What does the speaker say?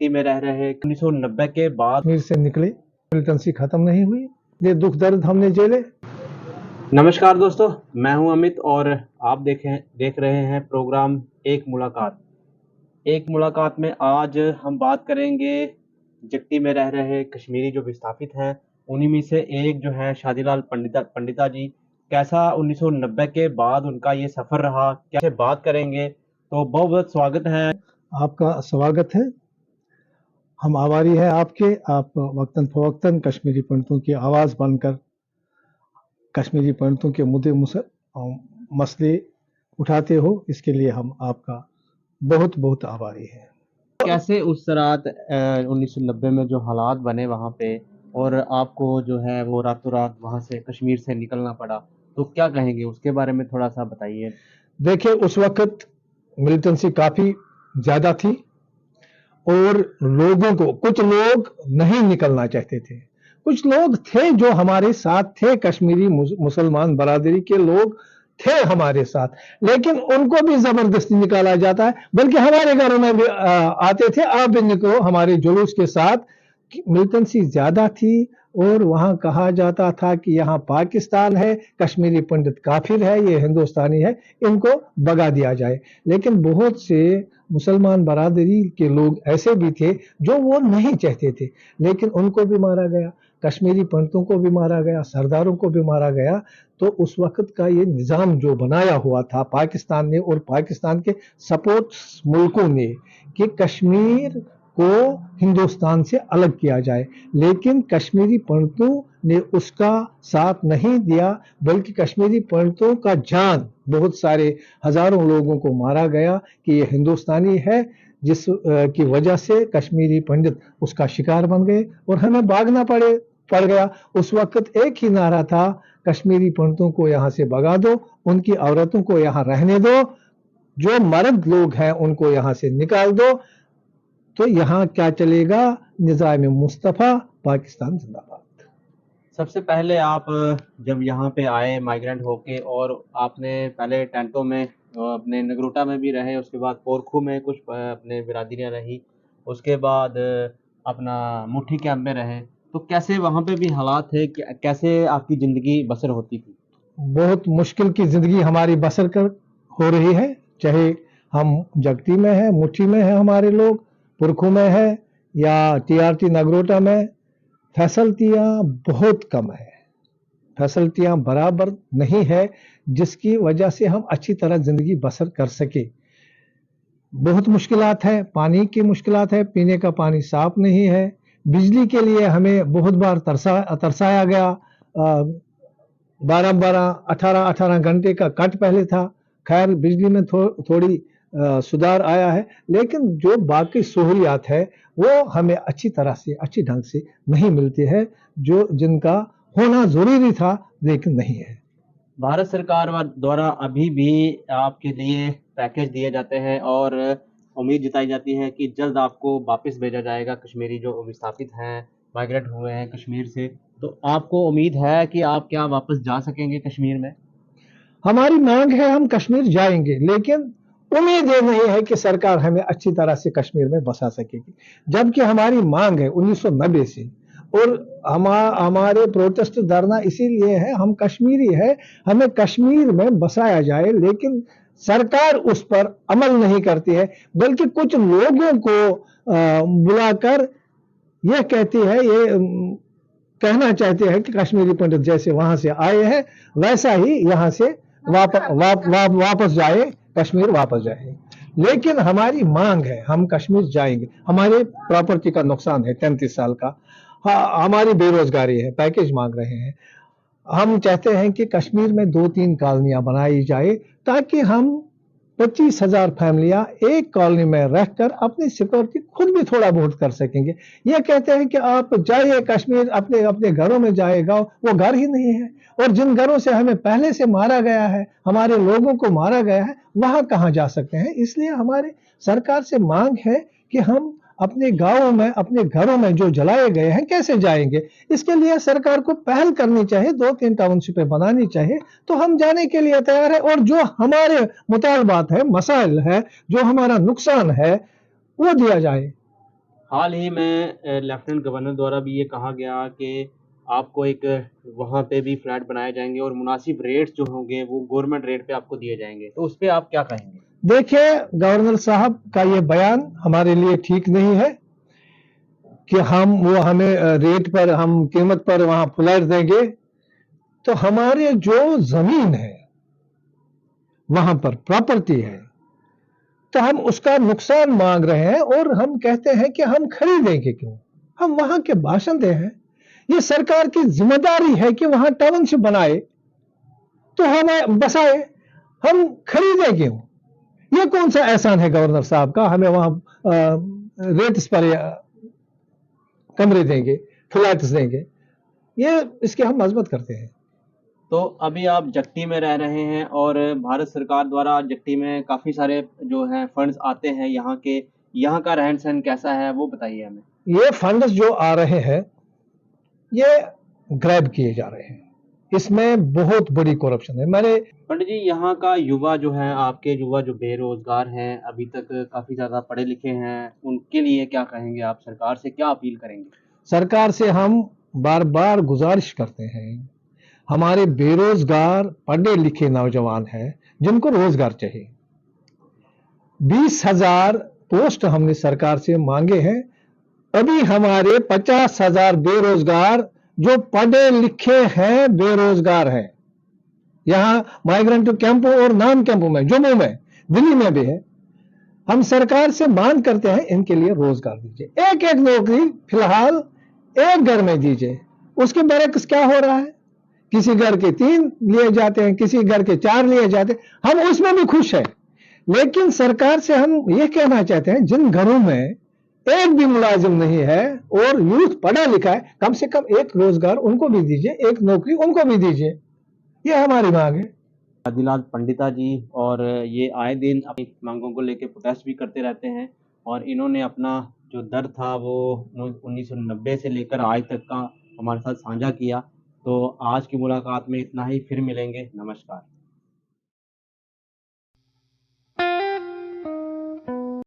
जट्टी में रह रहे 1990 के बाद कश्मीर से निकले, मिलिटेंसी खत्म नहीं हुई, ये दुख दर्द हमने झेले। नमस्कार दोस्तों, मैं हूं अमित और आप देख रहे हैं प्रोग्राम एक मुलाकात में आज हम बात करेंगे जट्टी में रह रहे कश्मीरी जो विस्थापित हैं उन्हीं में से एक जो है शादीलाल पंडिता जी। कैसा 1990 के बाद उनका ये सफर रहा, क्या बात करेंगे। तो बहुत बहुत स्वागत है। आपका स्वागत है, हम आभारी हैं आपके। आप वक्तन फवक्तन कश्मीरी पंडितों की आवाज़ बनकर कश्मीरी पंडितों के मुद्दे मसले उठाते हो, इसके लिए हम आपका बहुत बहुत आभारी हैं। कैसे उस रात 1990 में जो हालात बने वहाँ पे और आपको जो है वो रातों रात वहाँ से कश्मीर से निकलना पड़ा, तो क्या कहेंगे उसके बारे में थोड़ा सा बताइए। देखिए, उस वक्त मिलिटेंसी काफ़ी ज़्यादा थी और लोगों को, कुछ लोग नहीं निकलना चाहते थे, कुछ लोग थे जो हमारे साथ थे, कश्मीरी मुसलमान बरादरी के लोग थे हमारे साथ, लेकिन उनको भी जबरदस्ती निकाला जाता है, बल्कि हमारे घरों में भी आते थे, आप भी निकलो हमारे जुलूस के साथ। मिलिटेंसी ज्यादा थी और वहां कहा जाता था कि यहाँ पाकिस्तान है, कश्मीरी पंडित काफिर है, ये हिंदुस्तानी है, इनको भगा दिया जाए। लेकिन बहुत से मुसलमान बरादरी के लोग ऐसे भी थे जो वो नहीं चाहते थे, लेकिन उनको भी मारा गया, कश्मीरी पंडितों को भी मारा गया, सरदारों को भी मारा गया। तो उस वक्त का ये निज़ाम जो बनाया हुआ था पाकिस्तान ने और पाकिस्तान के सपोर्ट मुल्कों ने कि कश्मीर को हिंदुस्तान से अलग किया जाए, लेकिन कश्मीरी पंडितों ने उसका साथ नहीं दिया, बल्कि कश्मीरी पंडितों का जान, बहुत सारे हजारों लोगों को मारा गया कि ये हिंदुस्तानी है, जिस की वजह से कश्मीरी पंडित उसका शिकार बन गए और हमें भागना पड़ गया। उस वक्त एक ही नारा था, कश्मीरी पंडितों को यहाँ से भगा दो, उनकी औरतों को यहाँ रहने दो, जो मर्द लोग हैं उनको यहाँ से निकाल दो। तो यहाँ क्या चलेगा, निज़ाम मुस्तफ़ा, पाकिस्तान जिंदाबाद। सबसे पहले आप जब यहाँ पे आए माइग्रेंट होके और आपने पहले टेंटों में अपने नगरोटा में भी रहे, उसके बाद पोरखू में कुछ अपने बिरादरियाँ रही, उसके बाद अपना मुट्ठी कैंप में रहे, तो कैसे वहाँ पे भी हालात थे, कैसे आपकी ज़िंदगी बसर होती थी। बहुत मुश्किल की ज़िंदगी हमारी बसर कर हो रही है, चाहे हम जगती में है, मुट्ठी में है, हमारे लोग पुरखू में है या TRT नगरोटा में, फैसिलिटियाँ बहुत कम है, फैसिलिटियाँ बराबर नहीं है, जिसकी वजह से हम अच्छी तरह ज़िंदगी बसर कर सके। बहुत मुश्किलात है, पानी की मुश्किलात है, पीने का पानी साफ नहीं है, बिजली के लिए हमें बहुत बार तरसाया गया, 12-12, 18-18 घंटे का कट पहले था। खैर बिजली में थोड़ी सुधार आया है, लेकिन जो बाकी सहूलियात है वो हमें अच्छी तरह से, अच्छी ढंग से नहीं मिलती है, जो जिनका होना जरूरी था लेकिन नहीं है। भारत सरकार द्वारा अभी भी आपके लिए पैकेज दिए जाते हैं और उम्मीद जताई जाती है कि जल्द आपको वापस भेजा जाएगा, कश्मीरी जो विस्थापित हैं, माइग्रेट हुए हैं कश्मीर से, तो आपको उम्मीद है कि आप क्या वापस जा सकेंगे कश्मीर में। हमारी मांग है, हम कश्मीर जाएंगे, लेकिन उम्मीद ये नहीं है कि सरकार हमें अच्छी तरह से कश्मीर में बसा सकेगी, जबकि हमारी मांग है 1990 से, और हमारे प्रोटेस्ट धरना इसीलिए है, हम कश्मीरी है, हमें कश्मीर में बसाया जाए, लेकिन सरकार उस पर अमल नहीं करती है, बल्कि कुछ लोगों को बुलाकर यह कहती है, ये कहना चाहते हैं कि कश्मीरी पंडित जैसे वहां से आए हैं वैसा ही यहाँ से वापस जाए, कश्मीर वापस जाए। लेकिन हमारी मांग है, हम कश्मीर जाएंगे, हमारे प्रॉपर्टी का नुकसान है 33 साल का, हमारी बेरोजगारी है, पैकेज मांग रहे हैं। हम चाहते हैं कि कश्मीर में 2-3 कॉलोनियां बनाई जाए, ताकि हम 25,000 फैमिलियां एक कॉलोनी में रहकर अपनी सिक्योरिटी खुद भी थोड़ा बहुत कर सकेंगे। ये कहते हैं कि आप जाइए कश्मीर, अपने अपने घरों में जाएगा, वो घर ही नहीं है, और जिन घरों से हमें पहले से मारा गया है, हमारे लोगों को मारा गया है, वहां कहां जा सकते हैं। इसलिए हमारे सरकार से मांग है कि हम अपने गांवों में, अपने घरों में जो जलाए गए हैं कैसे जाएंगे। इसके लिए सरकार को पहल करनी चाहिए, 2-3 टाउनशिपें बनानी चाहिए, तो हम जाने के लिए तैयार है, और जो हमारे मुतालबात है, मसाइल है, जो हमारा नुकसान है, वो दिया जाए। حال ہی میں لیفٹیننٹ گورنر دوارا بھی یہ کہا گیا کہ آپ کو ایک وہاں پہ بھی فلیٹ بنائے جائیں گے اور مناسب ریٹس جو ہوں گے وہ گورنمنٹ ریٹ پہ آپ کو دیے جائیں گے، تو اس پہ آپ کیا کہیں گے؟ دیکھیں، گورنر صاحب کا یہ بیان ہمارے لیے ٹھیک نہیں ہے کہ وہ ہمیں ریٹ پر، ہم قیمت پر وہاں فلیٹ دیں گے. تو ہمارے جو زمین ہے وہاں پر پراپرٹی ہے، تو ہم اس کا نقصان مانگ رہے ہیں اور ہم کہتے ہیں کہ ہم خریدیں گے کیوں؟ ہم وہاں کے باشندے ہیں، یہ سرکار کی ذمہ داری ہے کہ وہاں ٹاؤن شپ بنائے تو ہمیں بسائے، ہم خریدیں کیوں؟ یہ کون سا احسان ہے گورنر صاحب کا ہمیں وہاں ریٹس پر کمرے دیں گے، فلیٹس دیں گے؟ یہ اس کی ہم مذمت کرتے ہیں. تو ابھی آپ جگتی میں رہ رہے ہیں اور بھارت سرکار دوارا جگتی میں کافی سارے جو ہیں فنڈز آتے ہیں یہاں کا رہن سہن کیسا ہے وہ بتائیے ہمیں. یہ فنڈز جو آ رہے ہیں یہ گریب کیے جا رہے ہیں، اس میں بہت بڑی کرپشن ہے. میں نے پنڈت جی یہاں کا یووا جو ہے، آپ کے یووا جو بے روزگار ہیں، ابھی تک کافی زیادہ پڑھے لکھے ہیں، ان کے لیے کیا کہیں گے آپ؟ سرکار سے کیا اپیل کریں گے؟ سرکار سے ہم بار بار گزارش کرتے ہیں، ہمارے بے روزگار پڑھے لکھے نوجوان ہیں جن کو روزگار چاہیے. 20,000 پوسٹ ہم نے سرکار سے مانگے ہیں، ابھی ہمارے 50,000 بے روزگار جو پڑھے لکھے ہیں بے روزگار ہیں. یہاں مائیگرنٹ کیمپوں اور نان کیمپوں میں، جموں میں، دلی میں بھی ہے. ہم سرکار سے مانگ کرتے ہیں ان کے لیے روزگار دیجیے، ایک ایک نوکری فی الحال ایک گھر میں دیجیے. اس کے برعکس کیا ہو رہا ہے؟ کسی گھر کے 3 لیے جاتے ہیں، کسی گھر کے 4 لیے جاتے ہیں. ہم اس میں بھی خوش ہیں، لیکن سرکار سے ہم یہ کہنا چاہتے ہیں جن گھروں میں ایک بھی ملازم نہیں ہے اور یوتھ پڑھا لکھا ہے، کم سے کم ایک روزگار ان کو بھی دیجیے، ایک نوکری ان کو بھی دیجیے. یہ ہماری مانگ ہے. عادل پنڈتا جی، اور یہ آئے دن اپنی مانگوں کو لے کے پروٹیسٹ بھی کرتے رہتے ہیں، اور انہوں نے اپنا جو درد تھا وہ 1990 سے لے کر آج تک کا ہمارے ساتھ سانجھا کیا. تو آج کی ملاقات میں اتنا ہی، پھر ملیں گے. نمسکار.